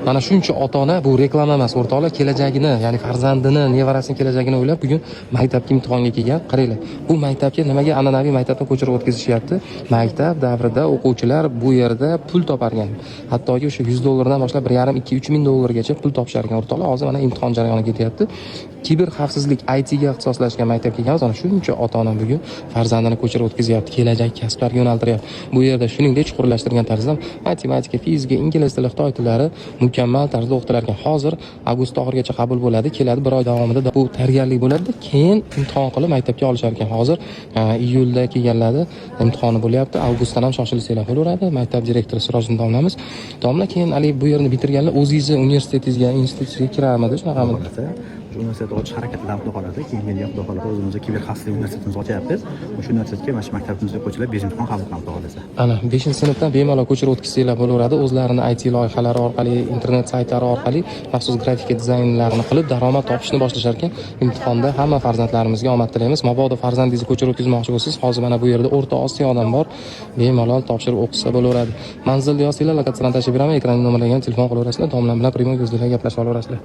Mana shuncha ota-ona bu reklama emas, o'rtoqlar, kelajagini, ya'ni farzandini, nevarasining kelajagini o'ylab bugun maktabga imtihonga kelgan. Qaranglar, bu maktabga nimaga an'anaviy maktabdan ko'chirib o'tkazishyapti? Maktab davrida o'quvchilar bu yerda pul topargan. Hattoki o'sha $100 dan boshlab 1,5-2-3 ming dollargacha pul topisharkan o'rtoqlar. Hozir mana imtihon jarayoni ketyapti. Kiber xavfsizlik ITga ixtisoslashgan maktabga kelganmiz. Ana shuncha ota-ona bugun farzandini ko'chirib o'tkazyapti, kelajak kasblarga yo'naltiryapti. Bu yerda shuningdek chuqurlashtirgan tarzda matematika, fizika, ingliz tili, xitoy tillari mukammal tarzda o'qitilar ekan. Hozir avgust oxirigacha qabul bo'ladi, keladi, bir oy davomida bu tayyorgarlik bo'ladi, keyin imtihon qilib maktabga olishar ekan. Hozir iyulda kelganlarida imtihoni bo'lyapti. Avgustdan ham shoshilsanglar bo'laveradi. Maktab direktori Sirojiddin domlamiz. Domla, keyin hali bu yerni bitirganlar o'zingizni universitetingizga, institutga kirarmidi, shunaqami? Universitet ochish harakatlarida qoladi. Keyin yoqda qoladi. O'zimizga kiber xavfsizlik universitetimizni ochyapmiz. O'sha universitetga mana shu maktabimizga qo'shilib 5-imtihon qabul qilamiz xohlasa. Ana 5-sinfdan bemalol ko'chirib o'tkazsanglar bo'laveradi. O'zlarini IT loyihalari orqali, internet saytlari orqali maxsus grafika dizaynlarini qilib daromad topishni boshlashar ekan. Imtihonda hamma farzandlarimizga omad tilaymiz. Mabodo farzandingizni ko'chirib o'tkazmoqchi bo'lsangiz, hozir mana bu yerda O'rta Osiyodan bor, bemalol topshirib o'qisa bo'laveradi. Manzilda yozsanglar, lokatsiyadan tashib beraman, ekranga nomerlangan telefon qilaverasizlar, domlam bilan primo ko'zda gaplashib olaverasizlar.